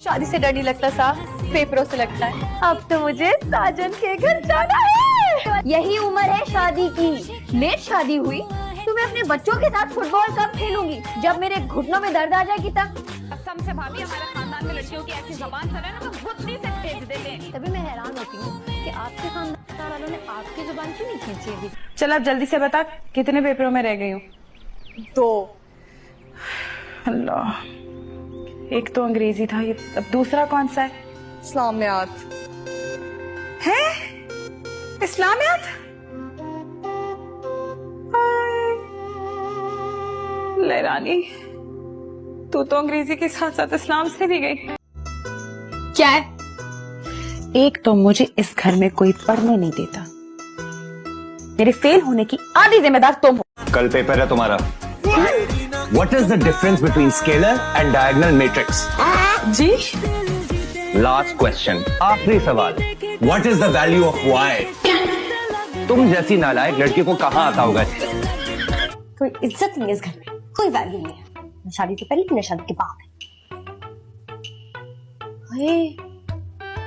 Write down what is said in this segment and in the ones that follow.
शादी से डर नहीं लगता साहब, पेपरों से लगता है। अब तो मुझे साजन के घर जाना है। यही उम्र है शादी की। लेट शादी हुई तो मैं अपने बच्चों के साथ फुटबॉल कब खेलूंगी? जब मेरे घुटनों में दर्द आ जाएगी तब। कसम से भाभी, हमारे खानदान में लड़कियों की ऐसी जबान चले ना तो घुटनी से खींच देते हैं। तभी मैं हैरान होती हूँ कि आपके खानदान वालों ने आपकी जुबान क्यों नहीं खींची अभी। चल अब जल्दी से बता कितने पेपरों में रह गई हूँ? 2। अल्लाह, एक तो अंग्रेजी था, ये अब दूसरा कौन सा है? इस्लामियात। है इस्लामियात? ले रानी, तू तो अंग्रेजी के साथ साथ इस्लाम से भी गई। क्या है? एक तो मुझे इस घर में कोई पढ़ने नहीं देता, मेरे फेल होने की आधी जिम्मेदार तुम हो। कल पेपर है तुम्हारा। What is the difference between scalar and diagonal matrix? Ji Last question. आखिरी सवाल. What is the value of y? तुम जैसी नालायक लड़की को कहाँ आता होगा? कोई इज्जत नहीं है इस घर में, कोई वैल्यू नहीं है। न शादी से पहले न शादी के बाद। अरे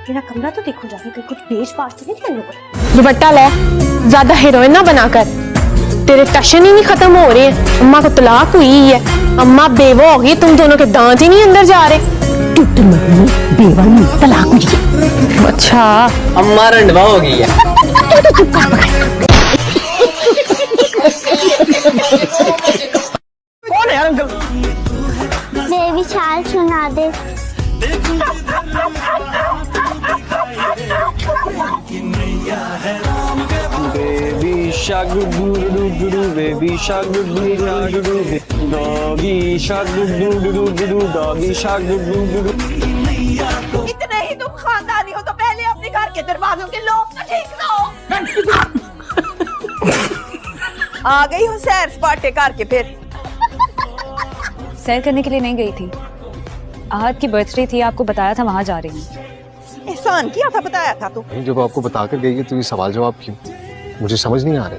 तेरा कमरा तो देखो जाके, कहीं कुछ बेच बाच तो नहीं किया लोगों ने? दुपट्टा ले, ज्यादा हीरोइन ना बनाकर। तेरे टशन ही नहीं खत्म हो रहे हैं। अम्मा को तलाक हुई है, अम्मा बेवा हो गई, तुम दोनों के दांत ही नहीं अंदर जा रहे। बेवा नहीं, तलाक हुई है। अच्छा, अम्मा रंडवा हो गई है। कौन है यार अंकल? देवी शाल सुना दे। बेबी शाक डू डू डू, बेबी शाक डू डू डू, डॉगी शाक डू डू डू, डॉगी शाक डू डू डू। इतने ही तुम खानदानी हो तो पहले अपने घर के दरवाजों के लोग तो ठीक ना हो। आ गई हूँ सैर सपाटे करके। फिर सैर करने के लिए नहीं गई थी, आहत की बर्थडे थी, आपको बताया था वहां जा रही हूँ। एहसान किया था, बताया था तू। जब आपको बता कर गई है तो ये सवाल जवाब क्यों? मुझे समझ नहीं आ रहा।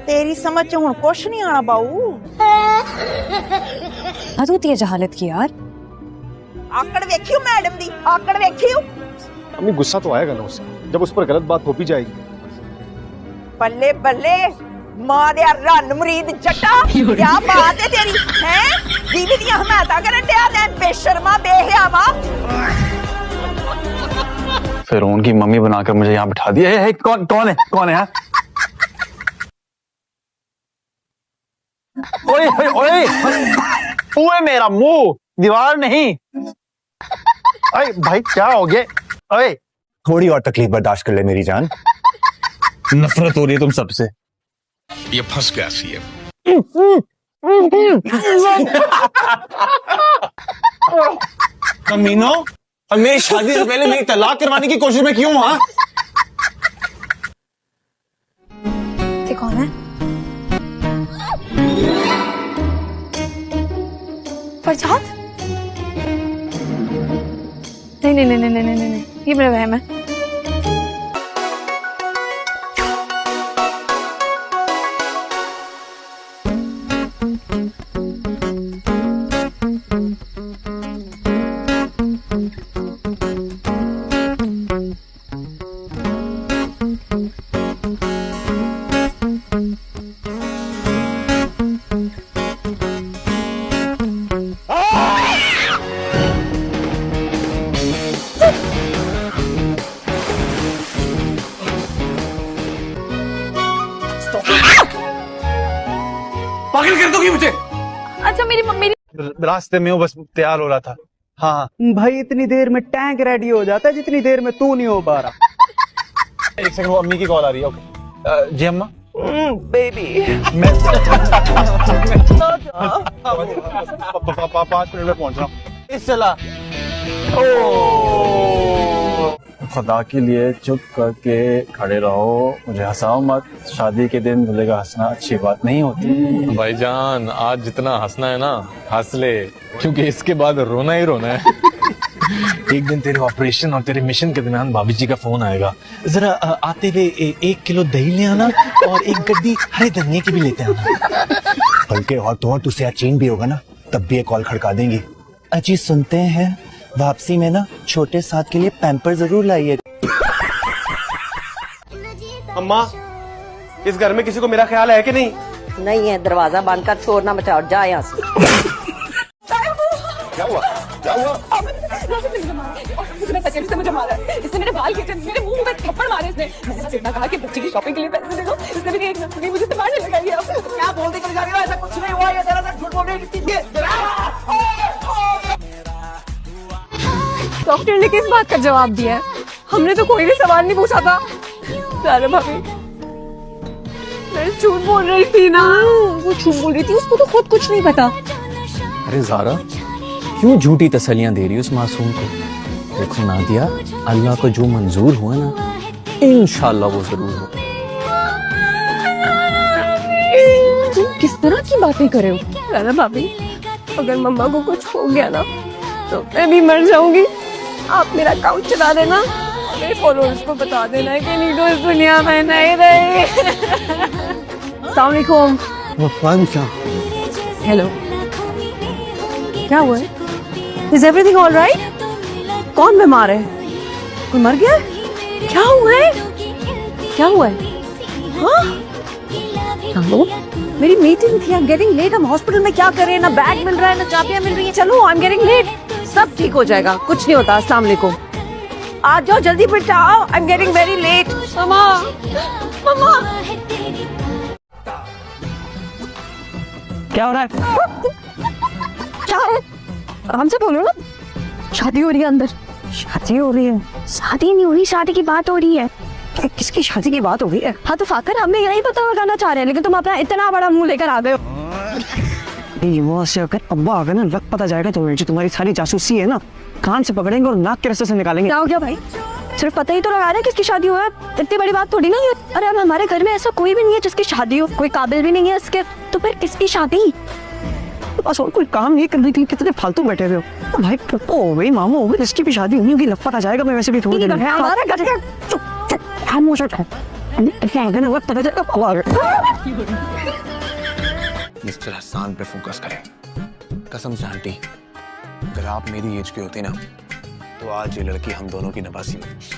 तेरी समझ हूँ कुछ नहीं आना बाऊ। हद होती है जहालत की यार। आकड़ देखियो मैडम दी, आकड़ देखियो। अम्मी गुस्सा तो आएगा ना उससे, जब उस पर गलत बात थोपी जाएगी। बल्ले बल्ले, मां दे रन मुरीद जट्टा, क्या बात है तेरी? हैं दीदी दी हमायता करन दे आ बेशर्मा बेहयावा। फिरौन की मम्मी बनाकर मुझे यहाँ बिठा दिया है। कौन कौन है? कौन है? ओए ओए ओए, ओए मेरा मुंह, दीवार नहीं। अरे भाई क्या हो गया? ओए थोड़ी और तकलीफ बर्दाश्त कर ले मेरी जान। नफरत हो रही है तुम सबसे। ये फंस गया सीएम। कमीनो, और मेरी शादी से पहले मेरी तलाक करवाने की कोशिश में क्यों? हाँ कौन है? फरजाद? नहीं नहीं नहीं नहीं नहीं नहीं, ये मेरा वहम है। पागल कर दोगी मुझे? अच्छा मेरी रास्ते में हूँ, बस तैयार हो रहा था। हाँ भाई इतनी देर में टैंक रेडी हो जाता है जितनी देर में तू नहीं हो पा रहा। एक सेकंड, वो अम्मी की कॉल आ रही है। ओके जी अम्मा। बेबी मैं 5 मिनट में पहुंच रहा हूँ। इस चला। खुदा के लिए चुप करके खड़े रहो, मुझे हंसाओ मत। शादी के दिन दूल्हे का हंसना अच्छी बात नहीं होती। भाईजान आज जितना हंसना है ना हंस ले, क्योंकि इसके बाद रोना ही रोना है। एक दिन तेरे ऑपरेशन और तेरे मिशन के दरमियान भाभी जी का फोन आएगा, जरा आते हुए 1 किलो दही ले आना और एक गड्डी हरे धनिये की भी लेते आना। बल्कि और तो और तुझसे चीन भी होगा ना, तब भी एक कॉल खड़का देंगी। अजी सुनते हैं वापसी में ना छोटे साथ के लिए पैम्पर जरूर लाइए। अम्मा, इस घर में किसी को मेरा ख्याल है कि नहीं? नहीं है, दरवाजा बंद कर, शोर ना मचा और जा यहाँ से। क्या हुआ? क्या हुआ? इसने मुझे मारा, इसने मेरे बाल खींचे, मेरे मुंह में थप्पड़ मारे इसने। मैंने बस इतना कहा कि बच्चे की शॉपिंग के लिए पैसे दे दो, इसने मेरी एक नौकरी मुझे मारने लगाई है। क्या बोलते कर जा रही हो? ऐसा कुछ नहीं हुआ, ये तेरा सर झूठ बोल रही है। डॉक्टर ने किस बात का जवाब दिया है? हमने तो कोई भी सवाल नहीं पूछा था। ज़ारा भाभी, मैं झूठ बोल रही थी ना। वो झूठ बोल रही थी, उसको तो खुद कुछ नहीं पता। अरे ज़ारा, क्यों झूठी तसल्लियां दे रही हो उस मासूम को? देखो नादिया, अल्लाह को जो मंजूर हुआ ना, इंशाल्लाह वो जरूर हो। तुम किस तरह की बातें कर रहे हो? ज़ारा भाभी, अगर मम्मा को कुछ हो गया ना तो मैं भी मर जाऊंगी। आप मेरा अकाउंट चला देना, मेरे फॉलोअर्स को बता देना कि नीडो इस दुनिया में नहीं रही। अस्सलाम वालेकुम। हेलो, क्या हुआ है? Is everything all right? कौन बीमार है? कोई मर गया? क्या हुआ है? क्या हुआ है? हाँ? हेलो, मेरी मीटिंग थी, आई एम गेटिंग लेट। हम हॉस्पिटल में क्या कर रहे हैं? ना बैग मिल रहा है, ना चाबियां मिल रही है। चलो, आई एम गेटिंग लेट। सब ठीक हो जाएगा, कुछ नहीं होता। अस्सलाम वालेकुम। आ जाओ जल्दी, बेटा आओ, I am getting very late. Mamma, mamma, क्या हो रहा है? क्या है? हमसे बोलो ना। शादी हो रही है अंदर। शादी हो रही है? शादी नहीं हो रही, शादी की बात हो रही है। किसकी शादी की बात हो रही है? हाँ तो फाकर, हमें यही पता लगाना चाह रहे हैं, लेकिन तुम अपना इतना बड़ा मुंह लेकर आ गए हो। वहाँ से अगर अब्बा आ गए ना, लग पता जाएगा तो जो तुम्हारी सारी जासूसी है ना, कान से पकड़ेंगे और नाक के रास्ते से निकालेंगे। क्या हो गया भाई? सिर्फ पता ही तो लगा रहे हैं किसकी शादी हुआ है, इतनी बड़ी बात थोड़ी ना है। अरे अब हमारे घर में ऐसा कोई भी नहीं है जिसकी शादी हो, कोई काबिल भी नहीं है इसके, तो फिर किसकी शादी? बस और कोई काम नहीं कर रही थी, कितने फालतू बैठे हुए हो भाई। पप्पो हो गई, मामू हो गई, इसकी भी शादी होनी होगी, लग पता जाएगा। मैं वैसे भी थोड़ी देर में हमारा घर है। चुप चुप, खामोश हो। मिस्टर हसन पे फोकस करें। कसम से आंटी, अगर आप मेरी एज के होते ना तो आज ये लड़की हम दोनों की नवासी होती।